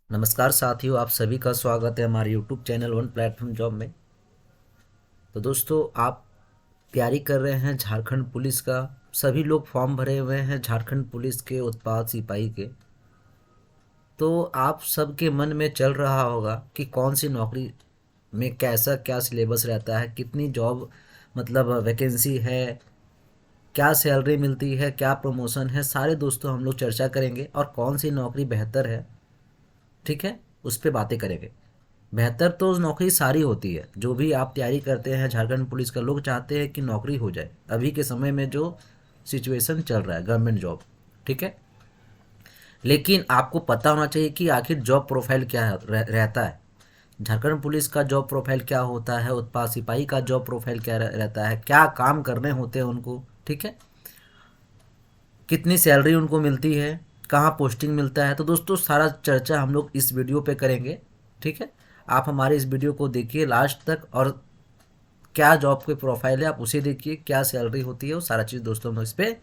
नमस्कार साथियों, आप सभी का स्वागत है हमारे YouTube channel one platform job में। तो दोस्तों, आप तैयारी कर रहे हैं झारखंड पुलिस का। सभी लोग फॉर्म भरे हुए हैं झारखंड पुलिस के उत्पाद सिपाही के। तो आप सबके मन में चल रहा होगा कि कौन सी नौकरी में कैसा क्या सिलेबस रहता है, कितनी जॉब मतलब वैकेंसी है, क्या सैलरी मिलती है, क्या प्रमोशन है। सारे दोस्तों हम लोग चर्चा करेंगे और कौन सी नौकरी बेहतर है, ठीक है, उस पर बातें करेंगे। बेहतर तो नौकरी सारी होती है, जो भी आप तैयारी करते हैं झारखंड पुलिस का, लोग चाहते हैं कि नौकरी हो जाए अभी के समय में जो सिचुएशन चल रहा है, गवर्नमेंट जॉब, ठीक है। लेकिन आपको पता होना चाहिए कि आखिर जॉब प्रोफाइल क्या रहता है, झारखंड पुलिस का जॉब प्रोफाइल क्या होता है, उत्पाद सिपाही का जॉब प्रोफाइल क्या रहता है, क्या काम करने होते हैं उनको, ठीक है, कितनी सैलरी उनको मिलती है, कहाँ पोस्टिंग मिलता है। तो दोस्तों, सारा चर्चा हम लोग इस वीडियो पे करेंगे, ठीक है। आप हमारे इस वीडियो को देखिए लास्ट तक, और क्या जॉब की प्रोफाइल है आप उसे देखिए, क्या सैलरी होती है, वो सारा चीज़ दोस्तों हम इस पर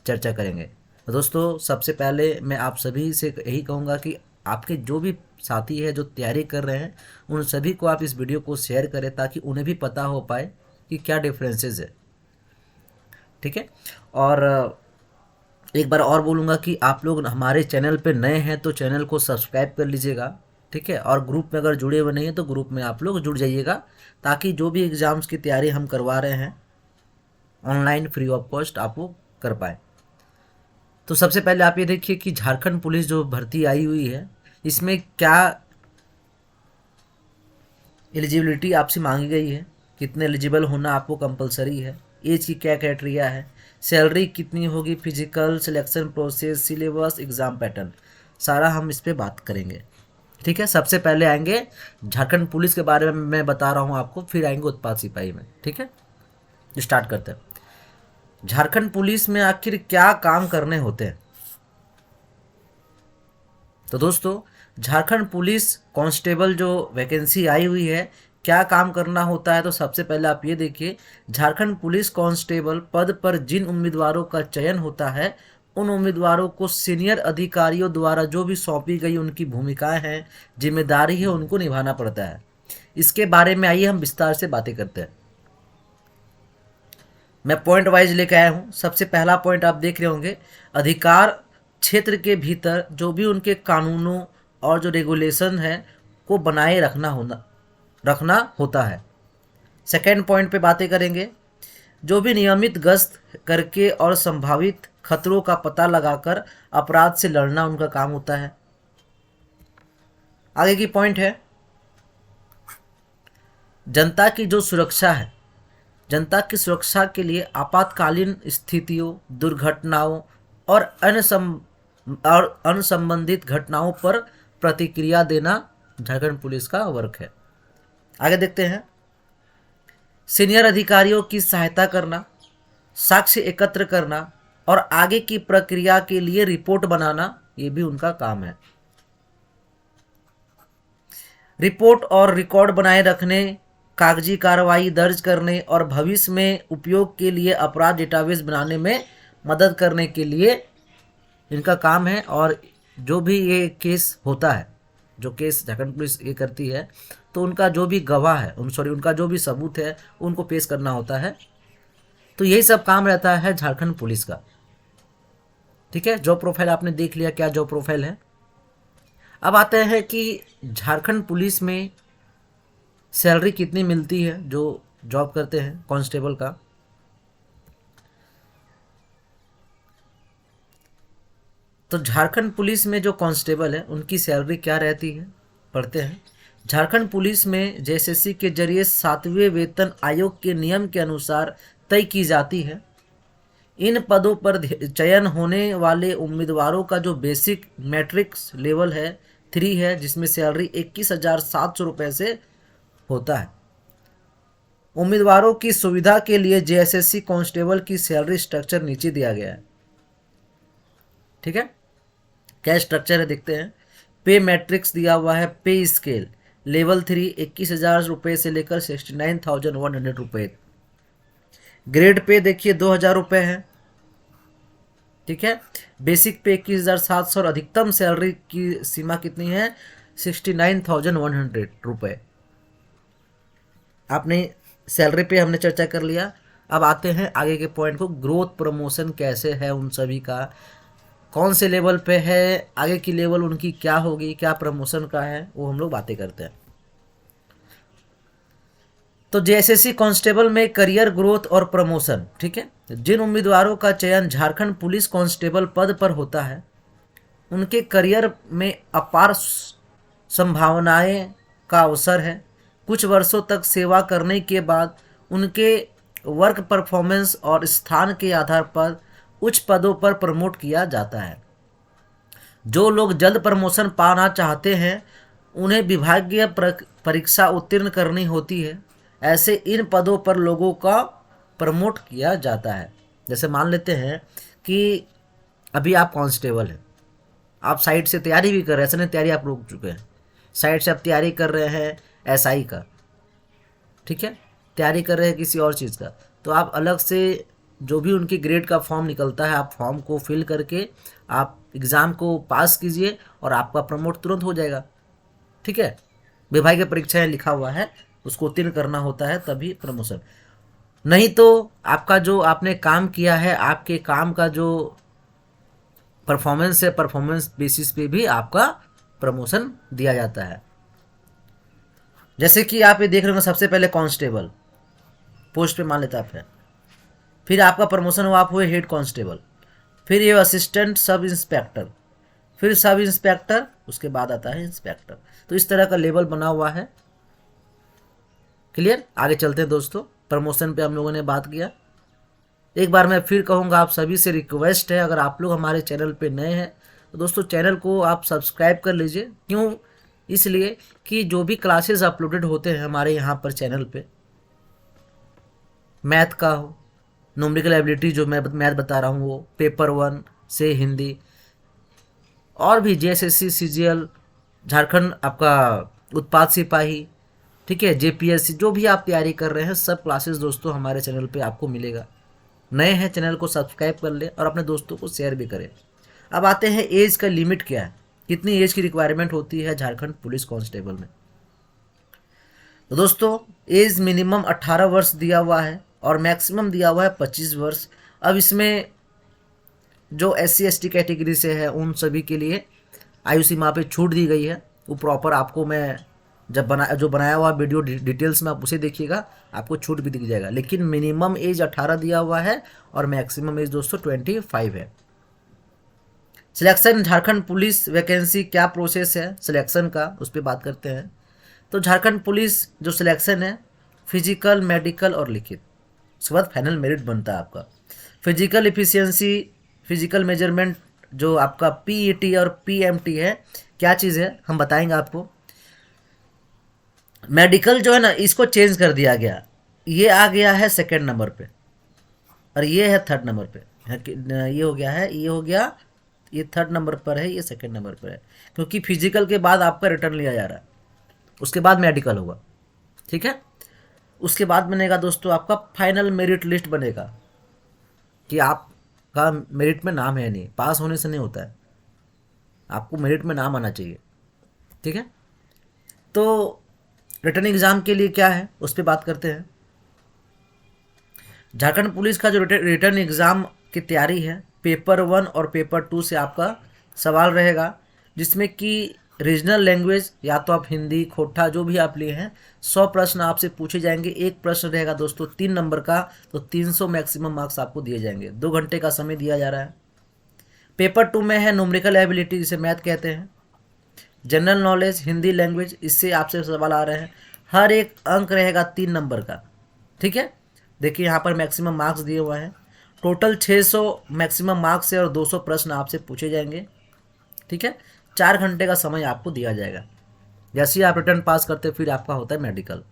चर्चा करेंगे। तो दोस्तों, सबसे पहले मैं आप सभी से यही कहूँगा कि आपके जो भी साथी है जो तैयारी कर रहे हैं, उन सभी को आप इस वीडियो को शेयर करें ताकि उन्हें भी पता हो पाए कि क्या डिफरेंसेस है, ठीक है। और एक बार और बोलूँगा कि आप लोग हमारे चैनल पे नए हैं तो चैनल को सब्सक्राइब कर लीजिएगा, ठीक है। और ग्रुप में अगर जुड़े हुए नहीं हैं तो ग्रुप में आप लोग जुड़ जाइएगा, ताकि जो भी एग्ज़ाम्स की तैयारी हम करवा रहे हैं ऑनलाइन फ्री ऑफ कॉस्ट आप वो कर पाए। तो सबसे पहले आप ये देखिए कि झारखंड पुलिस जो भर्ती आई हुई है, इसमें क्या एलिजिबिलिटी आपसे मांगी गई है, कितने एलिजिबल होना आपको कंपलसरी है, एज की क्या क्राइटेरिया है, सैलरी कितनी होगी, physical selection process, syllabus, exam pattern, सारा हम इस पर बात करेंगे, ठीक है। सबसे पहले आएंगे झारखंड पुलिस के बारे में मैं बता रहा हूँ आपको, फिर आएंगे उत्पाद सिपाही में, ठीक है। स्टार्ट करते हैं। झारखंड पुलिस में आखिर क्या काम करने होते हैं। तो दोस्तों, झारखंड पुलिस कांस्टेबल जो वैकेंसी आई हुई है, क्या काम करना होता है। तो सबसे पहले आप ये देखिए, झारखंड पुलिस कांस्टेबल पद पर जिन उम्मीदवारों का चयन होता है, उन उम्मीदवारों को सीनियर अधिकारियों द्वारा जो भी सौंपी गई उनकी भूमिकाएं हैं, जिम्मेदारी है, उनको निभाना पड़ता है। इसके बारे में आइए हम विस्तार से बातें करते हैं। मैं पॉइंट वाइज लेके आया हूँ। सबसे पहला पॉइंट आप देख रहे होंगे, अधिकार क्षेत्र के भीतर जो भी उनके कानूनों और जो रेगुलेशन है को बनाए रखना होता है। सेकेंड पॉइंट पे बातें करेंगे, जो भी नियमित गश्त करके और संभावित खतरों का पता लगाकर अपराध से लड़ना उनका काम होता है। आगे की पॉइंट है, जनता की जो सुरक्षा है, जनता की सुरक्षा के लिए आपातकालीन स्थितियों, दुर्घटनाओं और अन्य संबंधित घटनाओं पर प्रतिक्रिया देना झारखंड पुलिस का वर्क है। आगे देखते हैं, सीनियर अधिकारियों की सहायता करना, साक्ष्य एकत्र करना और आगे की प्रक्रिया के लिए रिपोर्ट बनाना, ये भी उनका काम है। रिपोर्ट और रिकॉर्ड बनाए रखने, कागजी कार्रवाई दर्ज करने और भविष्य में उपयोग के लिए अपराध डेटाबेस बनाने में मदद करने के लिए इनका काम है। और जो भी ये केस होता है, जो केस झारखंड पुलिस ये करती है, तो उनका जो भी गवाह है, उनका जो भी सबूत है, उनको पेश करना होता है। तो यही सब काम रहता है झारखंड पुलिस का, ठीक है। जॉब प्रोफाइल आपने देख लिया, क्या जॉब प्रोफाइल है। अब आते हैं कि झारखंड पुलिस में सैलरी कितनी मिलती है जो जॉब करते हैं कांस्टेबल का। तो झारखंड पुलिस में जो कांस्टेबल है उनकी सैलरी क्या रहती है, पढ़ते हैं। झारखंड पुलिस में जेएसएससी के जरिए 7वें वेतन आयोग के नियम के अनुसार तय की जाती है। इन पदों पर चयन होने वाले उम्मीदवारों का जो बेसिक मैट्रिक्स लेवल है 3 है, जिसमें सैलरी 21,700 रुपये से होता है। उम्मीदवारों की सुविधा के लिए जेएसएससी कांस्टेबल की सैलरी स्ट्रक्चर नीचे दिया गया है, ठीक है। क्या स्ट्रक्चर है देखते हैं। पे मैट्रिक्स दिया हुआ है, पे स्केल लेवल 3 21,000 रुपये से लेकर 69,100 रुपये। ग्रेड पे देखिए 2,000 रुपये है। ठीक है। बेसिक पे 21,700 और अधिकतम सैलरी की सीमा कितनी है? 69,100 रुपये। आपने सैलरी पे हमने चर्चा कर लिया। अब आते हैं आगे के पॉइंट को, ग्रोथ प्रमोशन कैसे है उन सभी का, कौन से लेवल पे है, आगे की लेवल उनकी क्या होगी, क्या प्रमोशन का है, वो हम लोग बातें करते हैं। तो जेएसएससी कांस्टेबल में करियर ग्रोथ और प्रमोशन, ठीक है। जिन उम्मीदवारों का चयन झारखंड पुलिस कांस्टेबल पद पर होता है उनके करियर में अपार संभावनाएं का अवसर है। कुछ वर्षों तक सेवा करने के बाद उनके वर्क परफॉर्मेंस और स्थान के आधार पर उच्च पदों पर प्रमोट किया जाता है। जो लोग जल्द प्रमोशन पाना चाहते हैं उन्हें विभागीय परीक्षा उत्तीर्ण करनी होती है। ऐसे इन पदों पर लोगों का प्रमोट किया जाता है। जैसे मान लेते हैं कि अभी आप कांस्टेबल हैं, आप साइड से तैयारी भी कर रहे हैं, ऐसा नहीं तैयारी आप रोक चुके हैं, साइड से आप तैयारी कर रहे हैं एसआई का, ठीक है, तैयारी कर रहे हैं किसी और चीज़ का, तो आप अलग से जो भी उनकी ग्रेड का फॉर्म निकलता है आप फॉर्म को फिल करके आप एग्ज़ाम को पास कीजिए और आपका प्रमोट तुरंत हो जाएगा, ठीक है। विभागीय परीक्षाएं लिखा हुआ है, उसको उत्तीर्ण करना होता है तभी प्रमोशन। नहीं तो आपका जो आपने काम किया है, आपके काम का जो परफॉर्मेंस है, परफॉर्मेंस बेसिस पे भी आपका प्रमोशन दिया जाता है। जैसे कि आप ये देख रहे हो, सबसे पहले कांस्टेबल पोस्ट पे मान लेते आप हैं, फिर आपका प्रमोशन हुआ, आप हुए हेड कांस्टेबल, फिर ये असिस्टेंट सब इंस्पेक्टर, फिर सब इंस्पेक्टर, उसके बाद आता है इंस्पेक्टर। तो इस तरह का लेवल बना हुआ है। क्लियर? आगे चलते हैं दोस्तों। प्रमोशन पे हम लोगों ने बात किया। एक बार मैं फिर कहूँगा, आप सभी से रिक्वेस्ट है, अगर आप लोग हमारे चैनल पे नए हैं तो दोस्तों चैनल को आप सब्सक्राइब कर लीजिए। क्यों? इसलिए कि जो भी क्लासेस अपलोडेड होते हैं हमारे यहाँ पर चैनल पे, मैथ का हो, न्यूमेरिकल एबिलिटी जो मैं मैथ बता रहा हूँ वो, पेपर 1 से हिंदी, और भी जेएसएससी, सीजीएल, झारखंड आपका उत्पाद सिपाही, ठीक है, जेपीएससी, जो भी आप तैयारी कर रहे हैं सब क्लासेस दोस्तों हमारे चैनल पे आपको मिलेगा। नए हैं चैनल को सब्सक्राइब कर ले और अपने दोस्तों को शेयर भी करें। अब आते हैं एज का लिमिट क्या है, कितनी एज की रिक्वायरमेंट होती है झारखंड पुलिस कांस्टेबल में। तो दोस्तों एज मिनिमम 18 वर्ष दिया हुआ है और मैक्सिमम दिया हुआ है 25 वर्ष। अब इसमें जो SC ST कैटेगरी से है उन सभी के लिए आयु सीमा पे छूट दी गई है। वो प्रॉपर आपको मैं जब बनाया हुआ वीडियो डिटेल्स में आप उसे देखिएगा, आपको छूट भी दिख जाएगा। लेकिन मिनिमम एज 18 दिया हुआ है और मैक्सिमम एज दोस्तों 25 है। सिलेक्शन झारखंड पुलिस वैकेंसी, क्या प्रोसेस है सिलेक्शन का, उस पर बात करते हैं। तो झारखंड पुलिस जो सिलेक्शन है, फिजिकल, मेडिकल और लिखित, उसके बाद फाइनल मेरिट बनता है आपका। फिजिकल इफिशियंसी, फिजिकल मेजरमेंट जो आपका PET और PMT है, क्या चीज़ है हम बताएंगे आपको। मेडिकल जो है ना, इसको चेंज कर दिया गया, ये आ गया है सेकेंड नंबर पे और ये है थर्ड नंबर पे। ये हो गया है, ये हो गया, ये थर्ड नंबर पर है, ये सेकेंड नंबर पर है, क्योंकि फिजिकल के बाद आपका रिटर्न लिया जा रहा है, उसके बाद मेडिकल होगा, ठीक है। उसके बाद बनेगा दोस्तों आपका फाइनल मेरिट लिस्ट बनेगा, कि आपका मेरिट में नाम है नहीं, पास होने से नहीं होता है, आपको मेरिट में नाम आना चाहिए, ठीक है। तो रिटर्न एग्ज़ाम के लिए क्या है उस पर बात करते हैं। झारखंड पुलिस का जो रिटर्न एग्ज़ाम की तैयारी है, पेपर 1 और पेपर 2 से आपका सवाल रहेगा, जिसमें कि रीजनल लैंग्वेज या तो आप हिंदी, खोटा जो भी आप लिए हैं, 100 प्रश्न आपसे पूछे जाएंगे। एक प्रश्न रहेगा दोस्तों 3 नंबर का, तो 300 मैक्सिमम मार्क्स आपको दिए जाएंगे। 2 घंटे का समय दिया जा रहा है। पेपर 2 में है न्यूमेरिकल एबिलिटी, जिसे मैथ कहते हैं, जनरल नॉलेज, हिंदी लैंग्वेज, इससे आपसे सवाल आ रहे हैं। हर एक अंक रहेगा 3 नंबर का, ठीक है। देखिए यहाँ पर मैक्सिमम मार्क्स दिए हुए हैं, टोटल 600 मैक्सिमम मार्क्स है और 200 प्रश्न आपसे पूछे जाएंगे, ठीक है। 4 घंटे का समय आपको दिया जाएगा। जैसे ही आप रिटर्न पास करते फिर आपका होता है मेडिकल।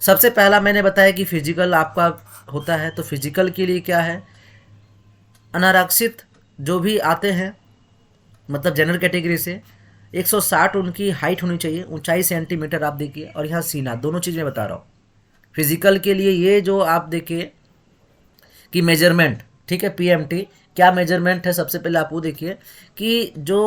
सबसे पहला मैंने बताया कि फिजिकल आपका होता है, तो फिजिकल के लिए क्या है, अनारक्षित जो भी आते हैं, मतलब जनरल कैटेगरी से, 160 उनकी हाइट होनी चाहिए, ऊंचाई सेंटीमीटर आप देखिए, और यहाँ सीना, दोनों चीज़ मैं बता रहा हूँ। फिजिकल के लिए ये जो आप देखिए कि मेजरमेंट, ठीक है, PMT क्या मेजरमेंट है, सबसे पहले आप वो देखिए कि जो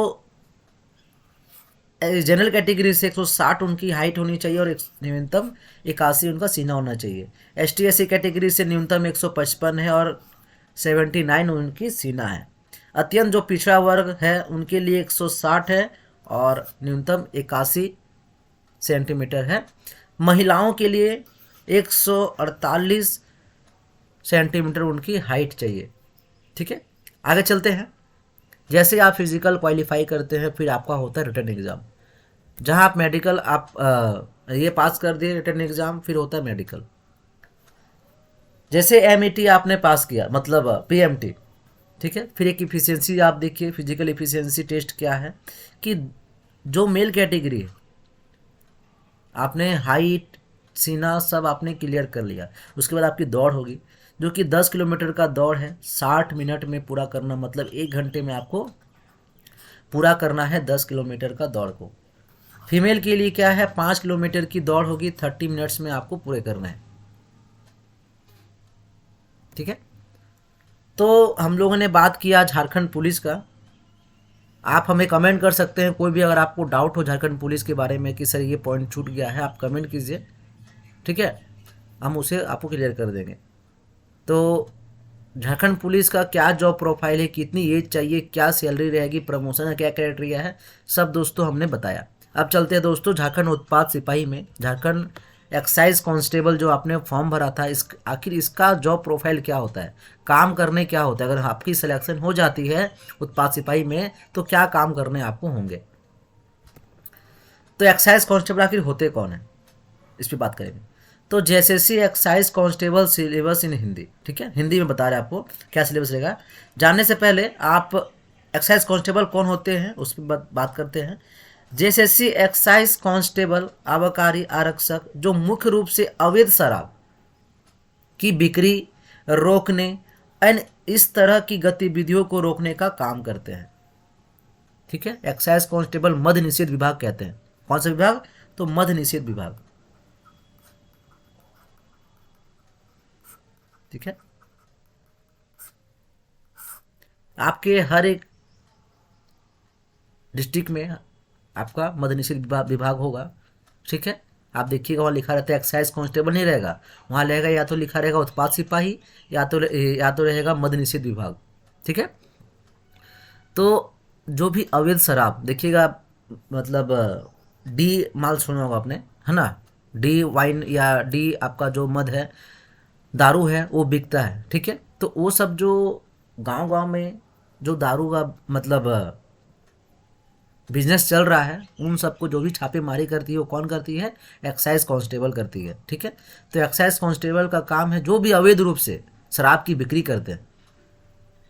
जनरल कैटेगरी से 160 उनकी हाइट होनी चाहिए और न्यूनतम 81 उनका सीना होना चाहिए। ST SC कैटेगरी से न्यूनतम 155 है और 79 उनकी सीना है। अत्यंत जो पिछड़ा वर्ग है उनके लिए 160 है और न्यूनतम 81 सेंटीमीटर है। महिलाओं के लिए 148 सेंटीमीटर उनकी हाइट चाहिए। ठीक है, आगे चलते हैं। जैसे आप फिजिकल क्वालिफाई करते हैं फिर आपका होता है रिटर्न एग्ज़ाम, जहां आप मेडिकल आप ये पास कर दिए रिटर्न एग्ज़ाम, फिर होता है मेडिकल। जैसे MET आपने पास किया मतलब PMT, ठीक है, फिर एक इफिशियंसी आप देखिए, फिजिकल इफिशियंसी टेस्ट क्या है कि जो मेल कैटेगरी है आपने हाइट सीना सब आपने क्लियर कर लिया, उसके बाद आपकी दौड़ होगी जो कि 10 किलोमीटर का दौड़ है, 60 मिनट में पूरा करना, मतलब 1 घंटे में आपको पूरा करना है 10 किलोमीटर का दौड़ को। फीमेल के लिए क्या है, 5 किलोमीटर की दौड़ होगी, 30 मिनट्स में आपको पूरे करना है। ठीक है, तो हम लोगों ने बात किया झारखंड पुलिस का। आप हमें कमेंट कर सकते हैं, कोई भी अगर आपको डाउट हो झारखंड पुलिस के बारे में कि सर ये पॉइंट छूट गया है, आप कमेंट कीजिए, ठीक है, हम उसे आपको क्लियर कर देंगे। तो झारखंड पुलिस का क्या जॉब प्रोफाइल है, कितनी एज चाहिए, क्या सैलरी रहेगी, प्रमोशन का क्या क्राइटेरिया है, सब दोस्तों हमने बताया। अब चलते हैं दोस्तों झारखंड उत्पाद सिपाही में, झारखंड एक्साइज कांस्टेबल जो आपने फॉर्म भरा था, इस आखिर इसका जॉब प्रोफाइल क्या होता है, काम करने क्या होता है, अगर आपकी सिलेक्शन हो जाती है उत्पाद सिपाही में तो क्या काम करने आपको होंगे। तो एक्साइज कांस्टेबल आखिर होते कौन है, इस पर बात करेंगे। तो JSSC excise constable syllabus in Hindi, ठीक है, हिंदी में बता रहे हैं आपको क्या सिलेबस रहेगा। जानने से पहले आप एक्साइज कांस्टेबल कौन होते हैं उस पर बात करते हैं। JSSC एक्साइज कांस्टेबल आबकारी आरक्षक जो मुख्य रूप से अवैध शराब की बिक्री रोकने एंड इस तरह की गतिविधियों को रोकने का काम करते हैं। ठीक है, एक्साइज कांस्टेबल मद्य निषेध विभाग कहते हैं। कौन सा विभाग, तो मद्य निषेध विभाग। ठीक है, आपके हर एक डिस्ट्रिक्ट में आपका मद्य निषेध विभाग होगा। ठीक है, आप देखिएगा वहाँ लिखा रहता है एक्साइज कांस्टेबल नहीं रहेगा, वहाँ रहेगा या तो लिखा रहेगा उत्पाद सिपाही या तो रहेगा मद्य निषेध विभाग। ठीक है, तो जो भी अवैध शराब देखिएगा, मतलब डी माल सुना होगा आपने, है ना, डी वाइन या डी आपका जो मद है, दारू है, वो बिकता है। ठीक है, तो वो सब जो गांव गांव में जो दारू का मतलब बिजनेस चल रहा है, उन सबको जो भी छापेमारी करती है वो कौन करती है, एक्साइज कांस्टेबल करती है। ठीक है, तो एक्साइज कांस्टेबल का काम है जो भी अवैध रूप से शराब की बिक्री करते हैं,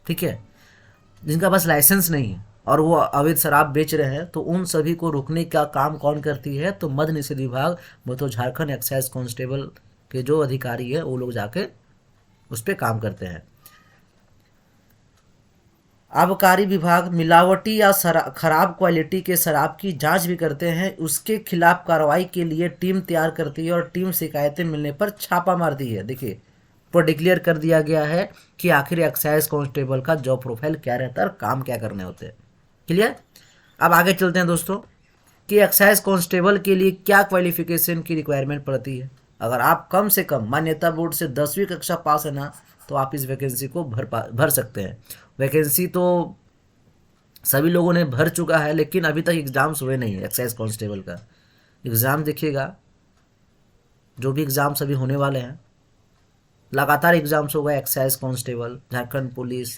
ठीक है, जिनका पास लाइसेंस नहीं है और वो अवैध शराब बेच रहे हैं, तो उन सभी को रोकने का काम कौन करती है, तो मद्य निषेध विभाग, वो तो झारखंड एक्साइज कांस्टेबल के जो अधिकारी है वो लोग जाके उस पर काम करते हैं। आबकारी विभाग मिलावटी या खराब क्वालिटी के शराब की जांच भी करते हैं, उसके खिलाफ कार्रवाई के लिए टीम तैयार करती है और टीम शिकायतें मिलने पर छापा मारती है। देखिए पर डिक्लेयर कर दिया गया है कि आखिर एक्साइज कांस्टेबल का जॉब प्रोफाइल क्या रहता है और काम क्या करने होते हैं। क्लियर, अब आगे चलते हैं दोस्तों कि एक्साइज कांस्टेबल के लिए क्या क्वालिफिकेशन की रिक्वायरमेंट पड़ती है। अगर आप कम से कम मान्यता बोर्ड से 10वीं कक्षा पास है ना, तो आप इस वैकेंसी को भर सकते हैं। वैकेंसी तो सभी लोगों ने भर चुका है, लेकिन अभी तक एग्ज़ाम्स हुए नहीं है। एक्साइज कांस्टेबल का एग्ज़ाम देखिएगा, जो भी एग्ज़ाम्स अभी होने वाले हैं, लगातार एग्ज़ाम्स होगा। Excise constable, Jharkhand police,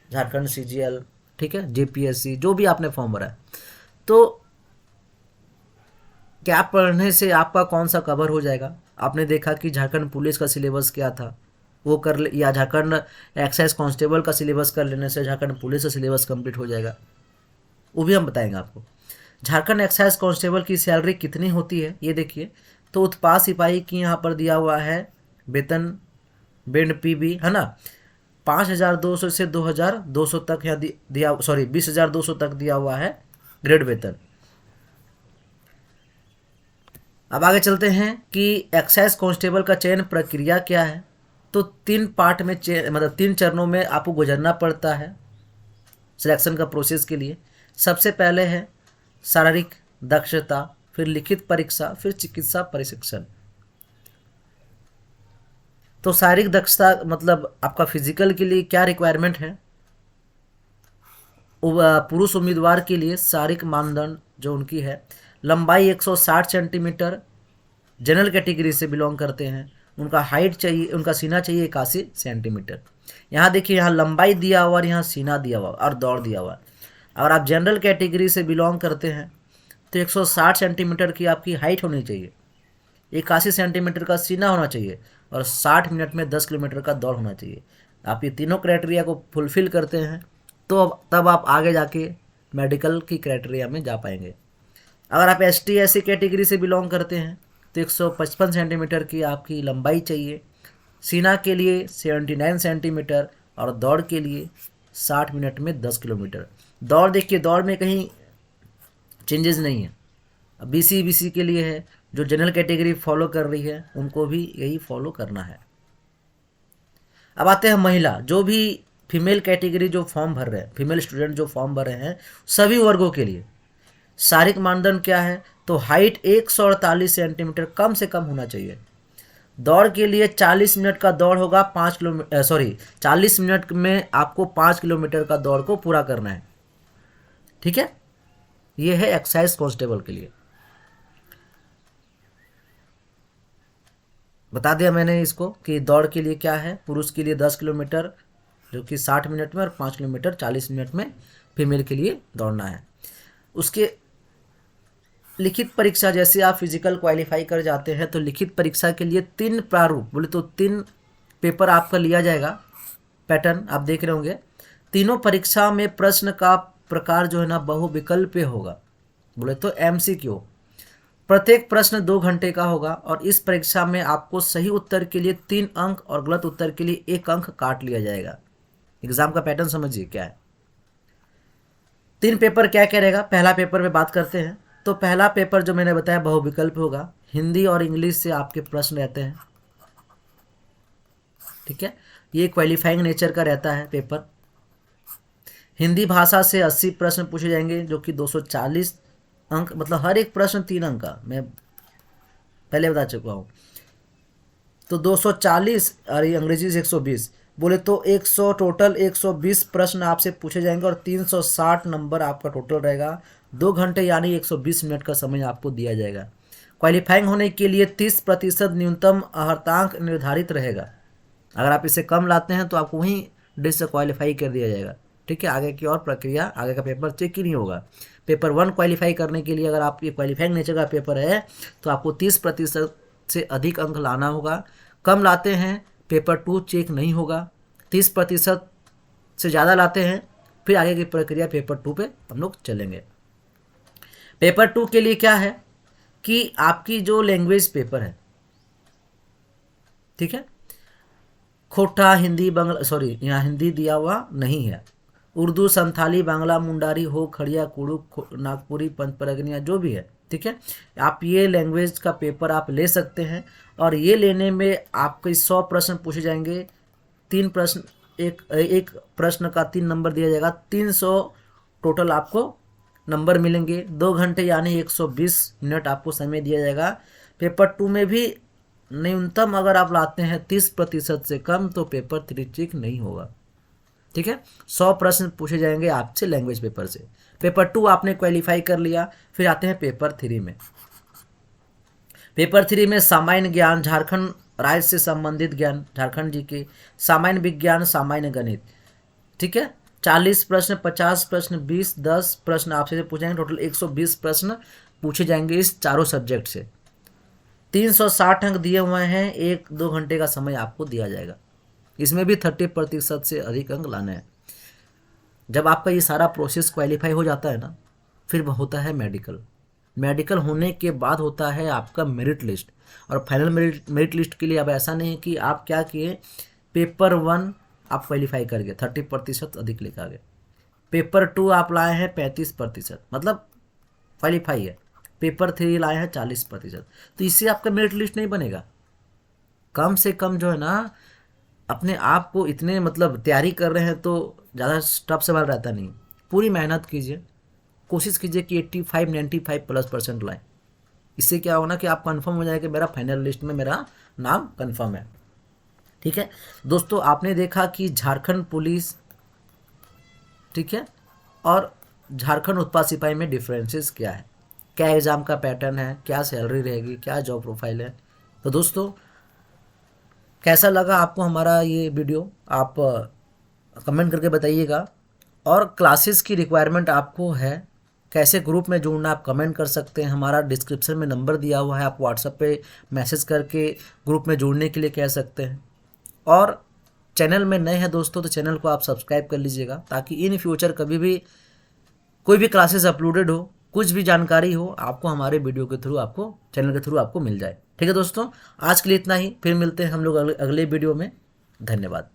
Jharkhand CGL, ठीक है, JPSC, जो भी आपने फॉर्म भरा है, तो क्या पढ़ने से आपका कौन सा कवर हो जाएगा। आपने देखा कि झारखंड पुलिस का सिलेबस क्या था, वो कर ले, या झारखंड एक्साइज कांस्टेबल का सिलेबस कर लेने से झारखंड पुलिस का सिलेबस कंप्लीट हो जाएगा, वो भी हम बताएंगे आपको। झारखंड एक्साइज कांस्टेबल की सैलरी कितनी होती है ये देखिए, तो उत्पाद सिपाही की यहाँ पर दिया हुआ है वेतन बैंड PB, है ना, 5,200 से 2,200 तक यहाँ दिया, सॉरी 20,200 तक दिया हुआ है ग्रेड वेतन। अब आगे चलते हैं कि एक्साइज कांस्टेबल का चयन प्रक्रिया क्या है। तो 3 पार्ट में मतलब 3 चरणों में आपको गुजरना पड़ता है। सिलेक्शन का प्रोसेस के लिए। सबसे पहले है शारीरिक दक्षता, फिर लिखित परीक्षा, फिर चिकित्सा प्रशिक्षण। तो शारीरिक दक्षता मतलब आपका फिजिकल के लिए क्या रिक्वायरमेंट है। पुरुष उम्मीदवार के लिए शारीरिक मानदंड जो उनकी है, लंबाई 160 सेंटीमीटर, जनरल कैटेगरी से बिलोंग करते हैं। उनका हाइट चाहिए, उनका सीना चाहिए 81 सेंटीमीटर। यहाँ देखिए, यहाँ लंबाई दिया हुआ और यहाँ सीना दिया हुआ और दौड़ दिया हुआ। अगर आप जनरल कैटेगरी से बिलोंग करते हैं तो 160 सेंटीमीटर की आपकी हाइट होनी चाहिए, 81 सेंटीमीटर का सीना होना चाहिए और 60 मिनट में 10 किलोमीटर का दौड़ होना चाहिए। आप ये तीनों क्राइटेरिया को फुलफिल करते हैं तो तब आप आगे जाके मेडिकल की क्राइटेरिया में जा पाएंगे। अगर आप ST SC कैटेगरी से बिलोंग करते हैं तो 155 सेंटीमीटर की आपकी लंबाई चाहिए, सीना के लिए 79 सेंटीमीटर और दौड़ के लिए 60 मिनट में 10 किलोमीटर। दौड़ देखिए, दौड़ में कहीं चेंजेस नहीं है। BC के लिए है, जो जनरल कैटेगरी फॉलो कर रही है उनको भी यही फॉलो करना है। अब आते हैं महिला, जो भी फीमेल कैटेगरी जो फॉर्म भर रहे हैं, फीमेल स्टूडेंट जो फॉर्म भर रहे हैं, सभी वर्गों के लिए शारीरिक मानदंड क्या है, तो हाइट 148 सेंटीमीटर कम से कम होना चाहिए। दौड़ के लिए 40 मिनट का दौड़ होगा, 40 मिनट में आपको 5 किलोमीटर का दौड़ को पूरा करना है। ठीक है, ये है एक्साइज कांस्टेबल के लिए। बता दिया मैंने इसको कि दौड़ के लिए क्या है। पुरुष के लिए 10 किलोमीटर जो कि 60 मिनट में और 5 किलोमीटर 40 मिनट में फीमेल के लिए दौड़ना है। उसके लिखित परीक्षा, जैसे आप फिजिकल क्वालिफाई कर जाते हैं तो लिखित परीक्षा के लिए 3 प्रारूप, बोले तो 3 पेपर आपका लिया जाएगा। पैटर्न आप देख रहे होंगे। तीनों परीक्षा में प्रश्न का प्रकार जो है ना बहुविकल्पीय होगा, बोले तो MCQ। प्रत्येक प्रश्न 2 घंटे का होगा और इस परीक्षा में आपको सही उत्तर के लिए 3 अंक और गलत उत्तर के लिए 1 अंक काट लिया जाएगा। एग्जाम का पैटर्न समझिए क्या है। 3 पेपर क्या क्या रहेगा, पहला पेपर में बात करते हैं। तो पहला पेपर जो मैंने बताया बहुविकल्प होगा, हिंदी और इंग्लिश से आपके प्रश्न रहते हैं। ठीक है, ये क्वालिफाइंग नेचर का रहता है पेपर। हिंदी भाषा से 80 प्रश्न पूछे जाएंगे जो कि 240 अंक, मतलब हर एक प्रश्न 3 अंक का, मैं पहले बता चुका हूँ। तो 240 और ये अंग्रेजी से 120, बोले तो 100 टोटल 120 प्रश्न आपसे पूछे जाएंगे और 360 नंबर आपका टोटल रहेगा। 2 घंटे यानी 120 मिनट का समय आपको दिया जाएगा। क्वालिफाइंग होने के लिए 30% न्यूनतम अर्हतांक निर्धारित रहेगा। अगर आप इसे कम लाते हैं तो आपको वहीं डिसक्वालीफाई कर दिया जाएगा। ठीक है, आगे की और प्रक्रिया, आगे का पेपर चेक ही नहीं होगा। पेपर 1 क्वालिफाई करने के लिए अगर आप ये क्वालिफाइंग नेचर का पेपर है तो आपको 30% से अधिक अंक लाना होगा। कम लाते हैं पेपर 2 चेक नहीं होगा। 30% से ज़्यादा लाते हैं फिर आगे की प्रक्रिया पेपर 2 पे हम लोग चलेंगे। पेपर 2 के लिए क्या है कि आपकी जो लैंग्वेज पेपर है, ठीक है, खोटा हिंदी बांग्ला, सॉरी यहाँ हिंदी दिया हुआ नहीं है, उर्दू, संथाली, बांग्ला, मुंडारी हो, खड़िया, कुड़ू, नागपुरी, पंचपरगनिया जो भी है, ठीक है, आप ये लैंग्वेज का पेपर आप ले सकते हैं। और ये लेने में आपके 100 प्रश्न पूछे जाएंगे, 3 प्रश्न, एक प्रश्न का 3 नंबर दिया जाएगा, 300 टोटल आपको नंबर मिलेंगे। 2 घंटे यानी 120 मिनट आपको समय दिया जाएगा। पेपर 2 में भी न्यूनतम अगर आप लाते हैं 30% से कम तो पेपर 3 चेक नहीं होगा। ठीक है, 100 प्रश्न पूछे जाएंगे आपसे लैंग्वेज पेपर से। पेपर 2 आपने क्वालिफाई कर लिया, फिर आते हैं पेपर 3 में। पेपर 3 में सामान्य ज्ञान, झारखंड राज्य से संबंधित ज्ञान, झारखंड जी के, सामान्य विज्ञान, सामान्य गणित। ठीक है, 40 प्रश्न, 50 प्रश्न, 20, 10 प्रश्न आपसे पूछेंगे। टोटल 120 प्रश्न पूछे जाएंगे इस चारों सब्जेक्ट से। 360 अंक दिए हुए हैं, 1-2 घंटे का समय आपको दिया जाएगा। इसमें भी 30% से अधिक अंक लाने हैं। जब आपका ये सारा प्रोसेस क्वालिफाई हो जाता है ना, फिर होता है मेडिकल। मेडिकल होने के बाद होता है आपका मेरिट लिस्ट। और फाइनल मेरिट लिस्ट के लिए अब ऐसा नहीं कि आप क्या किए, पेपर 1 आप क्वालिफाई कर गए, 30% अधिक लेकर आ गए। पेपर 2 आप लाए हैं 35%, मतलब क्वालिफाई है। पेपर 3 लाए हैं 40%, तो इससे आपका मेरिट लिस्ट नहीं बनेगा। कम से कम जो है ना, अपने आप को इतने मतलब तैयारी कर रहे हैं तो ज़्यादा टफ सवाल रहता नहीं। पूरी मेहनत कीजिए, कोशिश कीजिए कि 85 95+ % लाएँ। इससे क्या होगा ना कि आप कंफर्म हो जाए कि मेरा फाइनल लिस्ट में मेरा नाम कंफर्म है। ठीक है दोस्तों, आपने देखा कि झारखंड पुलिस, ठीक है, और झारखंड उत्पाद सिपाही में डिफरेंसेस क्या है, क्या एग्ज़ाम का पैटर्न है, क्या सैलरी रहेगी, क्या जॉब प्रोफाइल है। तो दोस्तों कैसा लगा आपको हमारा ये वीडियो, आप कमेंट करके बताइएगा। और क्लासेस की रिक्वायरमेंट आपको है, कैसे ग्रुप में जुड़ना आप कमेंट कर सकते हैं। हमारा डिस्क्रिप्शन में नंबर दिया हुआ है, आप व्हाट्सएप पे मैसेज करके ग्रुप में जुड़ने के लिए कह सकते हैं। और चैनल में नए हैं दोस्तों तो चैनल को आप सब्सक्राइब कर लीजिएगा, ताकि इन फ्यूचर कभी भी कोई भी क्लासेस अपलोडेड हो, कुछ भी जानकारी हो, आपको हमारे वीडियो के थ्रू, आपको चैनल के थ्रू आपको मिल जाए। ठीक है दोस्तों, आज के लिए इतना ही, फिर मिलते हैं हम लोग अगले वीडियो में। धन्यवाद।